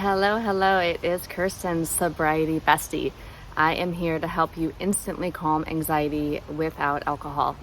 Hello. It is Kirsten's Sobriety Bestie. I am here to help you instantly calm anxiety without alcohol.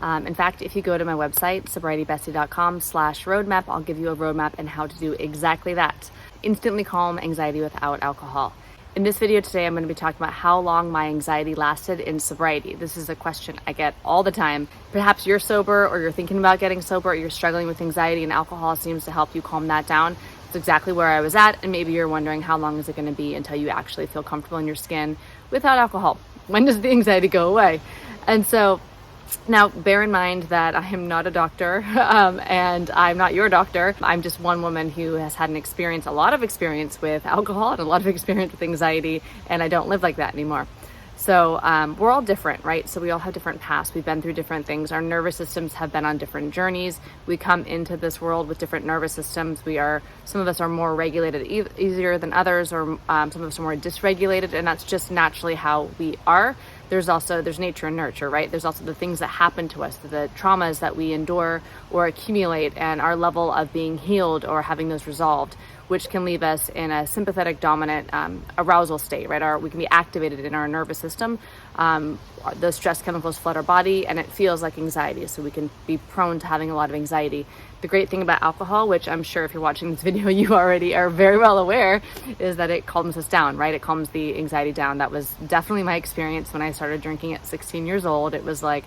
In fact, if you go to my website, sobrietybestie.com/roadmap, I'll give you a roadmap on how to do exactly that. Instantly calm anxiety without alcohol. In this video today, I'm going to be talking about how long my anxiety lasted in sobriety. This is a question I get all the time. Perhaps you're sober, or you're thinking about getting sober, or you're struggling with anxiety and alcohol seems to help you calm that down. It's exactly where I was at, and maybe you're wondering how long is it going to be until you actually feel comfortable in your skin without alcohol? When does the anxiety go away? And so now, bear in mind that I am not a doctor and I'm not your doctor. I'm just one woman who has had a lot of experience with alcohol and a lot of experience with anxiety, and I don't live like that anymore. So we're all different, right? So we all have different pasts. We've been through different things. Our nervous systems have been on different journeys. We come into this world with different nervous systems. Some of us are more regulated easier than others, or some of us are more dysregulated, and that's just naturally how we are. There's nature and nurture, right? There's also the things that happen to us, the traumas that we endure or accumulate, and our level of being healed or having those resolved, which can leave us in a sympathetic dominant arousal state, right? We can be activated in our nervous system. The stress chemicals flood our body, and it feels like anxiety, so we can be prone to having a lot of anxiety. The great thing about alcohol, which I'm sure if you're watching this video you already are very well aware, is that it calms us down, right? It calms the anxiety down. That was definitely my experience when I started drinking at 16 years old. It was like,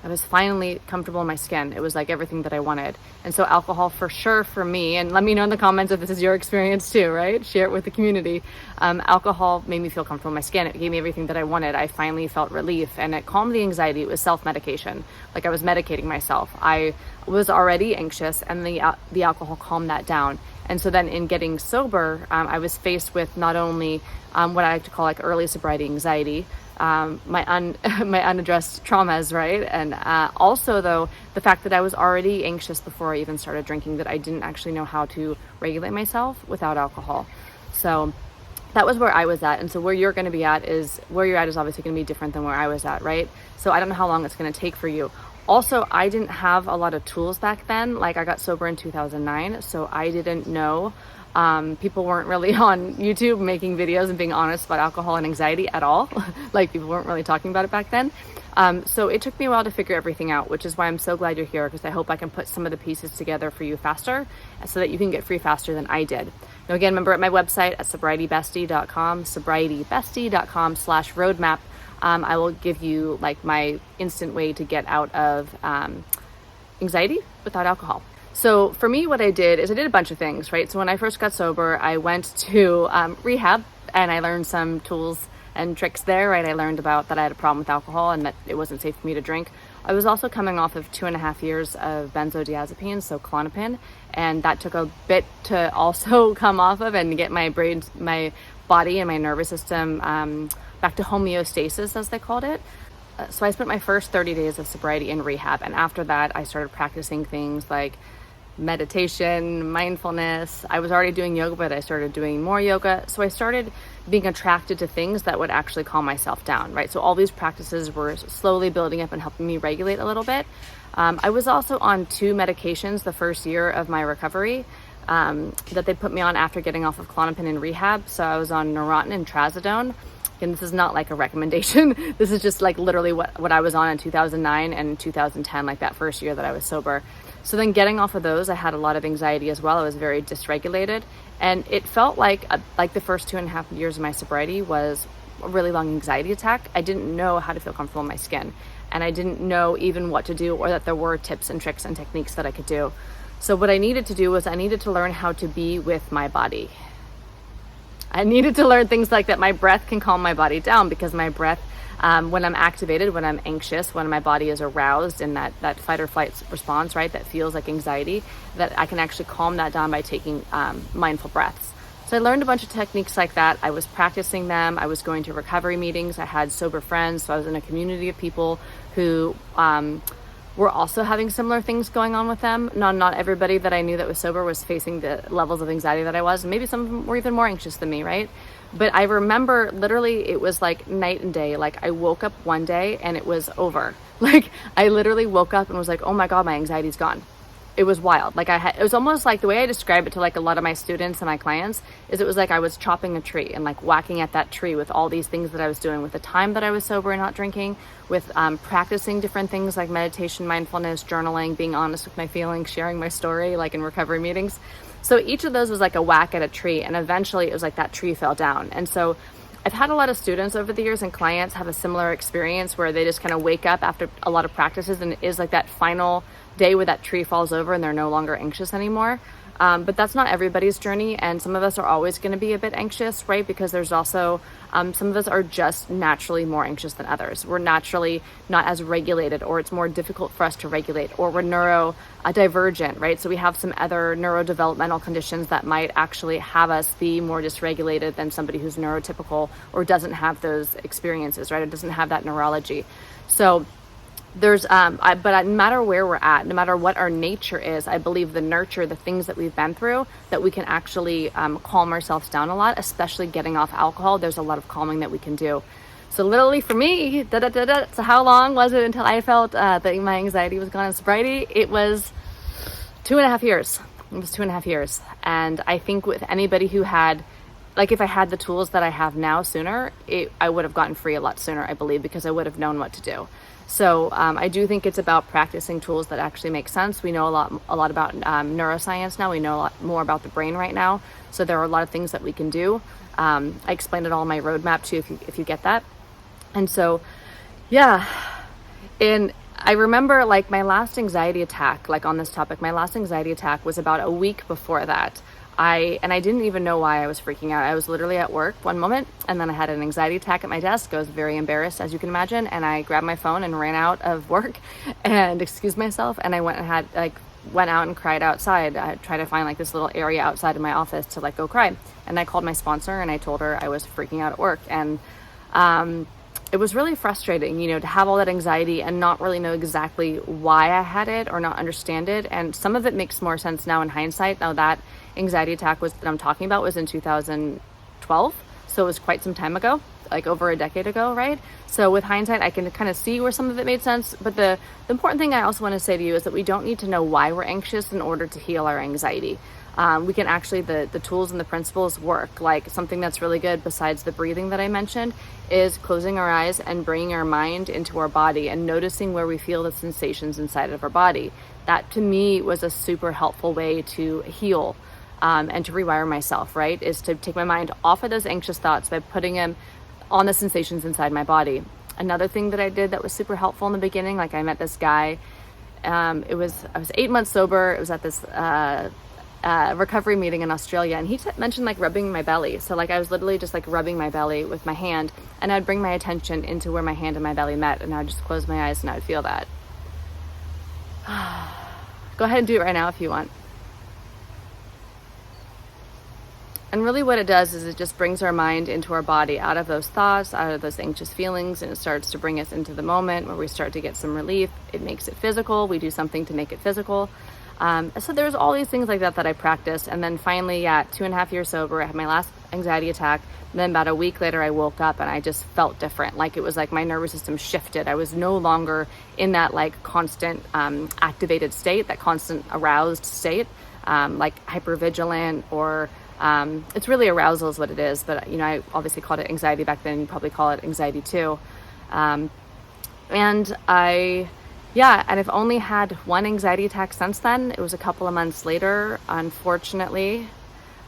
I was finally comfortable in my skin. It was like everything that I wanted. And so alcohol for sure for me, and let me know in the comments if this is your experience too, right? Share it with the community. Alcohol made me feel comfortable in my skin. It gave me everything that I wanted. I finally felt relief, and it calmed the anxiety. It was self-medication. Like I was medicating myself. I was already anxious, and the alcohol calmed that down. And so then in getting sober, I was faced with not only what I like to call like early sobriety anxiety, my unaddressed traumas, right? And also though, the fact that I was already anxious before I even started drinking, that I didn't actually know how to regulate myself without alcohol. So that was where I was at. And so where you're obviously going to be different than where I was at, right? So I don't know how long it's going to take for you. Also, I didn't have a lot of tools back then. Like I got sober in 2009, so I didn't know. People weren't really on YouTube making videos and being honest about alcohol and anxiety at all. Like people weren't really talking about it back then. So it took me a while to figure everything out, which is why I'm so glad you're here, because I hope I can put some of the pieces together for you faster so that you can get free faster than I did. Now again, remember at my website at sobrietybestie.com/roadmap, I will give you like my instant way to get out of anxiety without alcohol. So for me, what I did is I did a bunch of things, right? So when I first got sober, I went to rehab, and I learned some tools and tricks there, right? I learned about that I had a problem with alcohol and that it wasn't safe for me to drink. I was also coming off of 2.5 years of benzodiazepines, so Klonopin, and that took a bit to also come off of and get my body and my nervous system back to homeostasis, as they called it. So I spent my first 30 days of sobriety in rehab, and after that I started practicing things like meditation, mindfulness. I was already doing yoga, but I started doing more yoga. So I started being attracted to things that would actually calm myself down, right? So all these practices were slowly building up and helping me regulate a little bit. I was also on 2 medications the first year of my recovery that they put me on after getting off of Klonopin in rehab. So I was on Neurontin and Trazodone. And this is not like a recommendation. This is just like literally what I was on in 2009 and 2010, like that first year that I was sober. So then getting off of those, I had a lot of anxiety as well. I was very dysregulated, and it felt like the first 2.5 years of my sobriety was a really long anxiety attack. I didn't know how to feel comfortable in my skin, and I didn't know even what to do, or that there were tips and tricks and techniques that I could do. So what I needed to do was I needed to learn how to be with my body. I needed to learn things like that my breath can calm my body down, because my breath, when I'm activated, when I'm anxious, when my body is aroused in that fight or flight response, right, that feels like anxiety, that I can actually calm that down by taking mindful breaths. So I learned a bunch of techniques like that. I was practicing them. I was going to recovery meetings. I had sober friends. So I was in a community of people who were also having similar things going on with them. Not everybody that I knew that was sober was facing the levels of anxiety that I was. Maybe some of them were even more anxious than me, right? But I remember literally it was like night and day. Like I woke up one day and it was over. Like I literally woke up and was like, oh my God, my anxiety's gone. it was wild. Like it was almost like the way I describe it to like a lot of my students and my clients is it was like I was chopping a tree and like whacking at that tree with all these things that I was doing with the time that I was sober and not drinking, with practicing different things like meditation, mindfulness, journaling, being honest with my feelings, sharing my story, like in recovery meetings. So each of those was like a whack at a tree, and eventually it was like that tree fell down. And so I've had a lot of students over the years and clients have a similar experience where they just kind of wake up after a lot of practices and it is like that final day where that tree falls over and they're no longer anxious anymore. But that's not everybody's journey, and some of us are always going to be a bit anxious, right? Because there's also some of us are just naturally more anxious than others. We're naturally not as regulated, or it's more difficult for us to regulate, or we're neurodivergent, right? So we have some other neurodevelopmental conditions that might actually have us be more dysregulated than somebody who's neurotypical or doesn't have those experiences, right? It doesn't have that neurology. So there's but no matter where we're at, no matter what our nature is, I believe the nurture, the things that we've been through, that we can actually calm ourselves down a lot, especially getting off alcohol. There's a lot of calming that we can do. So literally for me, so how long was it until I felt that my anxiety was gone in sobriety? It was 2.5 years. It was 2.5 years. And I think with anybody who had, like if I had the tools that I have now sooner, I would have gotten free a lot sooner, I believe, because I would have known what to do. So I do think it's about practicing tools that actually make sense. We know a lot about neuroscience now. We know a lot more about the brain right now. So there are a lot of things that we can do. I explained it all in my roadmap too, if you get that. And so, yeah. And I remember like my last anxiety attack, like on this topic, my last anxiety attack was about a week before that. I didn't even know why I was freaking out. I was literally at work one moment, and then I had an anxiety attack at my desk. I was very embarrassed, as you can imagine, and I grabbed my phone and ran out of work and excused myself, and I went out and cried outside. I tried to find like this little area outside of my office to like go cry. And I called my sponsor and I told her I was freaking out at work. And it was really frustrating, to have all that anxiety and not really know exactly why I had it or not understand it. And some of it makes more sense now in hindsight. Now that anxiety attack that I'm talking about was in 2012. So it was quite some time ago, like over a decade ago, right? So with hindsight, I can kind of see where some of it made sense. But the important thing I also want to say to you is that we don't need to know why we're anxious in order to heal our anxiety. We can actually, the tools and the principles work. Like something that's really good besides the breathing that I mentioned is closing our eyes and bringing our mind into our body and noticing where we feel the sensations inside of our body. That to me was a super helpful way to heal and to rewire myself, right? Is to take my mind off of those anxious thoughts by putting them on the sensations inside my body. Another thing that I did that was super helpful in the beginning, like I met this guy. I was 8 months sober. It was at this recovery meeting in Australia, and he mentioned like rubbing my belly. So like I was literally just like rubbing my belly with my hand, and I'd bring my attention into where my hand and my belly met, and I'd just close my eyes and I'd feel that. Go ahead and do it right now if you want. And really what it does is it just brings our mind into our body, out of those thoughts, out of those anxious feelings, and it starts to bring us into the moment where we start to get some relief. It makes it physical. We do something to make it physical. So there's all these things like that I practiced. And then finally, 2.5 years sober, I had my last anxiety attack. And then about a week later, I woke up and I just felt different. Like it was like my nervous system shifted. I was no longer in that like constant activated state, that constant aroused state, like hypervigilant or it's really arousal is what it is. But, I obviously called it anxiety back then. You probably call it anxiety too. And I've only had one anxiety attack since then. It was a couple of months later, unfortunately.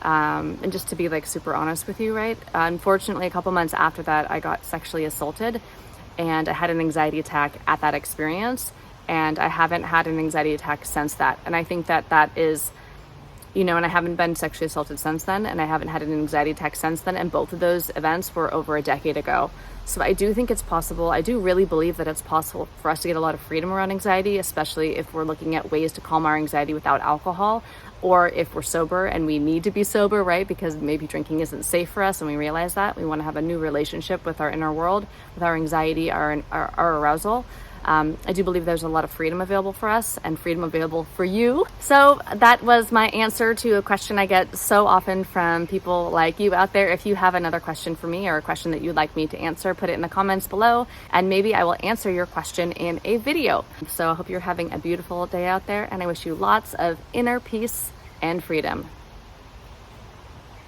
And just to be like super honest with you, right? Unfortunately, a couple months after that, I got sexually assaulted and I had an anxiety attack at that experience. And I haven't had an anxiety attack since that. And I think that is, and I haven't been sexually assaulted since then, and I haven't had an anxiety attack since then. And both of those events were over a decade ago. So I do think it's possible. I do really believe that it's possible for us to get a lot of freedom around anxiety, especially if we're looking at ways to calm our anxiety without alcohol, or if we're sober and we need to be sober, right? Because maybe drinking isn't safe for us and we realize that. We want to have a new relationship with our inner world, with our anxiety, our arousal. I do believe there's a lot of freedom available for us and freedom available for you. So that was my answer to a question I get so often from people like you out there. If you have another question for me or a question that you'd like me to answer, put it in the comments below, and maybe I will answer your question in a video. So I hope you're having a beautiful day out there, and I wish you lots of inner peace and freedom.